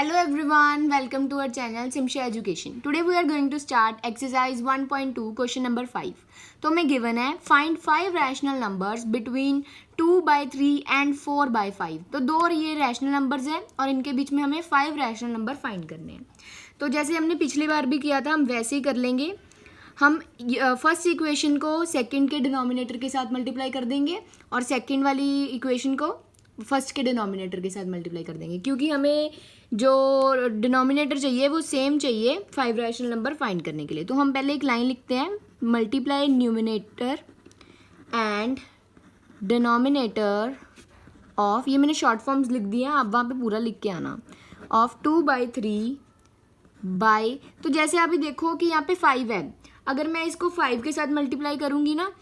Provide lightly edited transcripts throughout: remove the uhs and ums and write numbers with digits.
Hello everyone, welcome to our channel Simsha Education. Today we are going to start exercise 1.2 question number 5. तो हमें given है find 5 rational numbers between 2/3 and 4/5. तो दो ये rational numbers हैं और इनके बीच में हमें 5 rational number find करने हैं. तो जैसे हमने पिछली बार भी किया था हम वैसे ही कर लेंगे. हम फर्स्ट इक्वेशन को सेकंड के डिनोमिनेटर के साथ मल्टीप्लाई कर देंगे और सेकंड वाली इक्वेशन को फर्स्ट के डिनोमिनेटर के साथ मल्टीप्लाई कर देंगे क्योंकि हमें जो डिनोमिनेटर चाहिए वो सेम चाहिए 5 रैशनल नंबर फाइंड करने के लिए. तो हम पहले एक लाइन लिखते हैं, multiply numerator and denominator of, ये मैंने शॉर्ट फॉर्म्स लिख दिया, आप वहाँ पे पूरा लिख के आना, ऑफ 2/3 बाई. तो जैसे अभी देखो कि यहाँ पे 5 है, अगर मैं इसको 5 के साथ मल्टीप्लाई करूँगी ना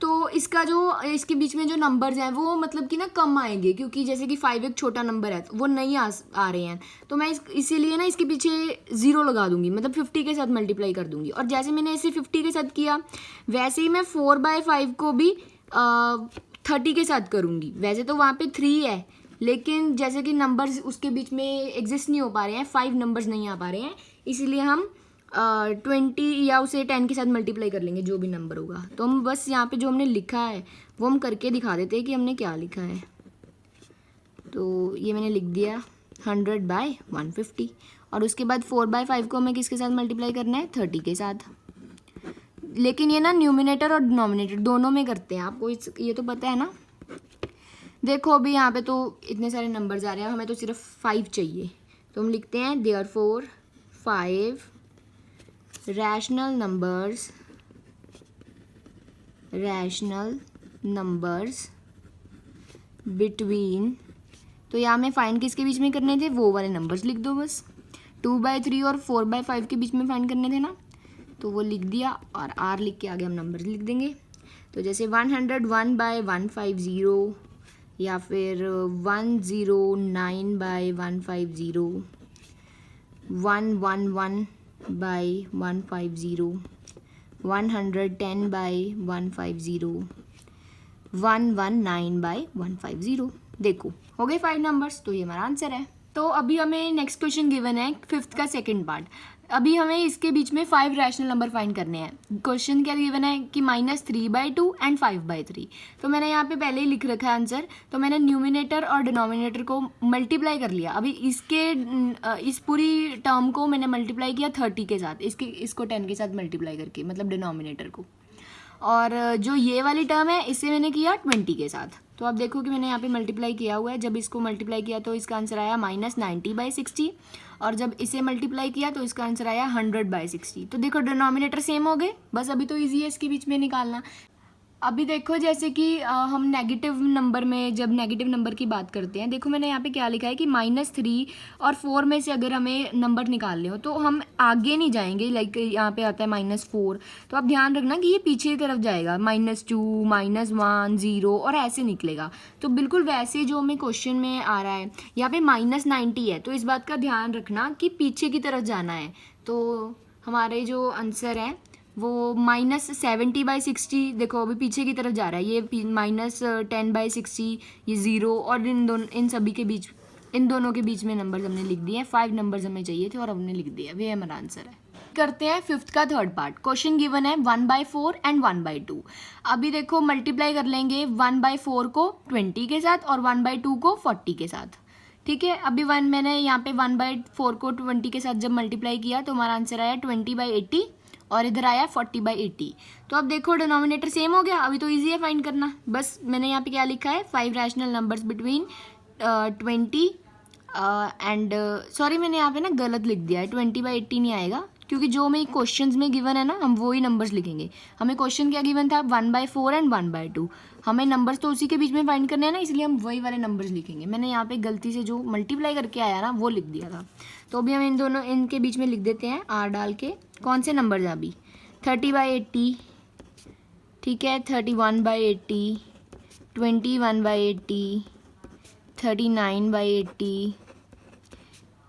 तो इसका जो इसके बीच में जो नंबर्स हैं वो मतलब कि ना कम आएंगे क्योंकि जैसे कि 5 एक छोटा नंबर है तो वो नहीं आ रहे हैं. तो मैं इसीलिए ना इसके पीछे 0 लगा दूंगी, मतलब 50 के साथ मल्टीप्लाई कर दूंगी. और जैसे मैंने इसे 50 के साथ किया वैसे ही मैं 4/5 को भी 30 के साथ करूँगी. वैसे तो वहाँ पे 3 है लेकिन जैसे कि नंबर्स उसके बीच में एग्जिस्ट नहीं हो पा रहे हैं, 5 नंबर्स नहीं आ पा रहे हैं, इसीलिए हम 20 या उसे 10 के साथ मल्टीप्लाई कर लेंगे जो भी नंबर होगा. तो हम बस यहाँ पे जो हमने लिखा है वो हम करके दिखा देते हैं कि हमने क्या लिखा है. तो ये मैंने लिख दिया 100/150 और उसके बाद 4/5 को हमें किसके साथ मल्टीप्लाई करना है, 30 के साथ. लेकिन ये ना न्यूमिनेटर और डिनोमिनेटर दोनों में करते हैं, आपको ये तो पता है ना. देखो अभी यहाँ पे तो इतने सारे नंबर्स आ रहे हैं, हमें तो सिर्फ 5 चाहिए. तो हम लिखते हैं देयरफॉर 5 rational numbers between, तो यहाँ में फाइंड किसके बीच में करने थे, वो वाले नंबर्स लिख दो बस. 2/3 और 4/5 के बीच में फाइंड करने थे ना, तो वो लिख दिया और आर लिख के आगे हम नंबर्स लिख देंगे. तो जैसे 101/150 या फिर 109/150, 111/150, 110/150, 119/150. देखो हो गए 5 नंबर्स, तो ये हमारा आंसर है. तो अभी हमें नेक्स्ट क्वेश्चन गिवन है 5th का सेकंड पार्ट. अभी हमें इसके बीच में 5 रैशनल नंबर फाइंड करने हैं. क्वेश्चन क्या गिवन है कि -3/2 एंड 5/3. तो मैंने यहाँ पे पहले ही लिख रखा है आंसर. तो मैंने न्यूमिनेटर और डिनोमिनेटर को मल्टीप्लाई कर लिया. अभी इस पूरी टर्म को मैंने मल्टीप्लाई किया 30 के साथ, इसको 10 के साथ मल्टीप्लाई करके, मतलब डिनोमिनेटर को. और जो ये वाली टर्म है इसे मैंने किया 20 के साथ. तो आप देखो कि मैंने यहाँ पे मल्टीप्लाई किया हुआ है. जब इसको मल्टीप्लाई किया तो इसका आंसर आया -90/60 और जब इसे मल्टीप्लाई किया तो इसका आंसर आया 100/60. तो देखो डिनोमिनेटर सेम हो गए, बस अभी तो ईजी है इसके बीच में निकालना. अभी देखो जैसे कि हम नेगेटिव नंबर में जब नेगेटिव नंबर की बात करते हैं, देखो मैंने यहाँ पे क्या लिखा है कि -3 और 4 में से अगर हमें नंबर निकालने हो तो हम आगे नहीं जाएंगे. लाइक यहाँ पे आता है -4, तो आप ध्यान रखना कि ये पीछे की तरफ जाएगा, -2, -1, 0 और ऐसे निकलेगा. तो बिल्कुल वैसे जो हमें क्वेश्चन में आ रहा है, यहाँ पे -90 है, तो इस बात का ध्यान रखना कि पीछे की तरफ जाना है. तो हमारे जो आंसर है वो -70/60, देखो अभी पीछे की तरफ जा रहा है, ये -10/60, ये 0 और इन सभी के बीच, इन दोनों के बीच में नंबर्स हमने लिख दिए हैं. 5 नंबर्स हमें चाहिए थे और हमने लिख दिया, वे हमारा आंसर है. करते हैं 5th का थर्ड पार्ट. क्वेश्चन गिवन है 1/4 एंड 1/2. अभी देखो मल्टीप्लाई कर लेंगे 1/4 को 20 के साथ और 1/2 को 40 के साथ. ठीक है, अभी मैंने यहाँ पे 1/4 को 20 के साथ जब मल्टीप्लाई किया तो हमारा आंसर आया 20/80 और इधर आया 40/80. तो अब देखो डिनोमिनेटर सेम हो गया, अभी तो इजी है फाइंड करना. बस मैंने यहाँ पे क्या लिखा है, 5 rational numbers between 20 and sorry मैंने यहाँ पे ना गलत लिख दिया है, 20/80 नहीं आएगा क्योंकि जो हमें क्वेश्चंस में गिवन है ना हम वही नंबर्स लिखेंगे. हमें क्वेश्चन क्या गिवन था, 1/4 एंड 1/2. हमें नंबर्स तो उसी के बीच में फाइंड करने हैं ना, इसलिए हम वही वाले नंबर्स लिखेंगे. मैंने यहाँ पे गलती से जो मल्टीप्लाई करके आया ना वो लिख दिया था. तो अभी हम इनके बीच में लिख देते हैं आर डाल के. कौन से नंबर्स हैं अभी, 30/80, ठीक है, 31/80, 21/80, 39/80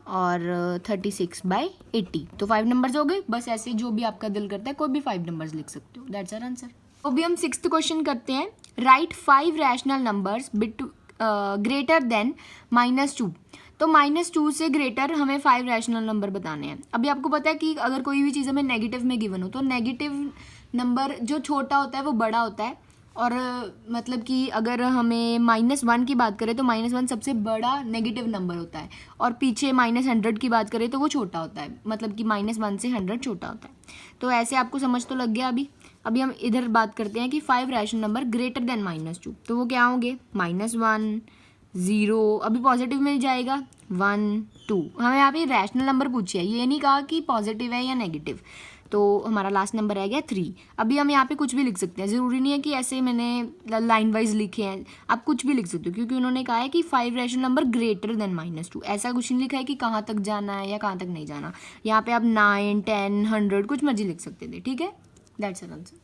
और 36/80. तो 5 नंबर्स हो गए. बस ऐसे जो भी आपका दिल करता है कोई भी 5 नंबर्स लिख सकते हो. That's our answer. अभी हम 6th क्वेश्चन करते हैं. Write 5 rational numbers greater than -2. तो -2 से ग्रेटर हमें 5 रैशनल नंबर बताने हैं। अभी आपको पता है कि अगर कोई भी चीज़ हमें नेगेटिव में गिवन हो तो नेगेटिव नंबर जो छोटा होता है वो बड़ा होता है, और मतलब कि अगर हमें -1 की बात करें तो -1 सबसे बड़ा नेगेटिव नंबर होता है, और पीछे -100 की बात करें तो वो छोटा होता है, मतलब कि -1 से 100 छोटा होता है। तो ऐसे आपको समझ तो लग गया। अभी हम इधर बात करते हैं कि 5 रैशनल नंबर ग्रेटर देन -2, तो वो क्या होंगे? -1, 0, अभी पॉजिटिव में जाएगा 1, 2। हमें यहाँ पे रैशनल नंबर पूछिए, ये नहीं कहा कि पॉजिटिव है या नेगेटिव। तो हमारा लास्ट नंबर आ गया 3। अभी हम यहाँ पे कुछ भी लिख सकते हैं, ज़रूरी नहीं है कि ऐसे मैंने लाइन वाइज लिखे हैं, आप कुछ भी लिख सकते हो, क्योंकि उन्होंने कहा है कि 5 रैशनल नंबर ग्रेटर देन -2। ऐसा कुछ नहीं लिखा है कि कहाँ तक जाना है या कहाँ तक नहीं जाना। यहाँ पे आप 9, 10, 100 कुछ मर्जी लिख सकते थे, ठीक है। That's our answer.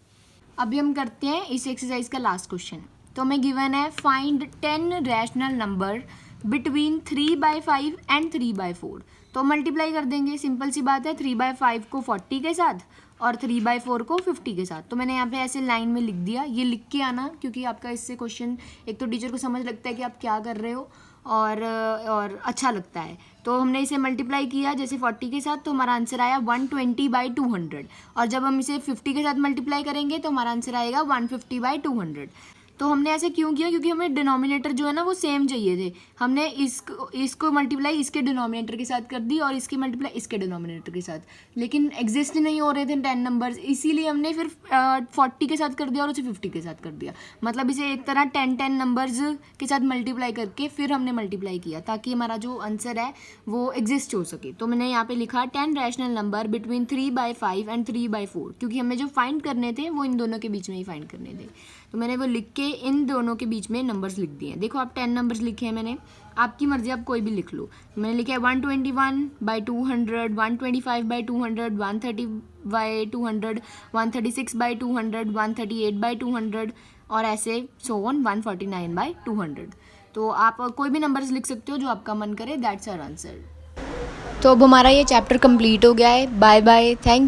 अभी हम करते हैं इस एक्सरसाइज का लास्ट क्वेश्चन। तो हमें गिवन है find 10 rational number between 3/5 and 3/4। तो मल्टीप्लाई कर देंगे, सिंपल सी बात है। 3/5 को 40 के साथ और 3/4 को 50 के साथ। तो मैंने यहाँ पे ऐसे लाइन में लिख दिया, ये लिख के आना, क्योंकि आपका इससे क्वेश्चन एक तो टीचर को समझ लगता है कि आप क्या कर रहे हो, और अच्छा लगता है। तो हमने इसे मल्टीप्लाई किया जैसे 40 के साथ, तो हमारा आंसर आया 120/200। और जब हम इसे 50 के साथ मल्टीप्लाई करेंगे तो हमारा आंसर आएगा 150/200। तो हमने ऐसे क्यों किया? क्योंकि हमें डिनोमिनेटर जो है ना वो सेम चाहिए थे। हमने इसको मल्टीप्लाई इसके डिनोमिनेटर के साथ कर दी और इसकी मल्टीप्लाई इसके डिनोमिनेटर के साथ, लेकिन एग्जिस्ट नहीं हो रहे थे 10 नंबर्स, इसीलिए हमने फिर 40 के साथ कर दिया और उसे 50 के साथ कर दिया। मतलब इसे एक तरह 10 नंबर्स के साथ मल्टीप्लाई करके फिर हमने मल्टीप्लाई किया, ताकि हमारा जो आंसर है वो एग्जिस्ट हो सके। तो मैंने यहाँ पे लिखा 10 रैशनल नंबर बिटवीन 3/5 एंड 3/4, क्योंकि हमें जो फाइंड करने थे वो इन दोनों के बीच में ही फाइंड करने थे। तो मैंने वो लिख के इन दोनों के बीच में नंबर्स लिख दिए हैं। देखो आप 10 नंबर्स लिखे हैं मैंने, आपकी मर्जी आप कोई भी लिख लो। मैंने लिखा है 121/200, 125/200, 130/200, 136/200, 138/200 और ऐसे सो ऑन 149/200। तो आप कोई भी नंबर्स लिख सकते हो जो आपका मन करे। That's our answer. तो अब हमारा ये चैप्टर कंप्लीट हो गया है। Bye bye, thank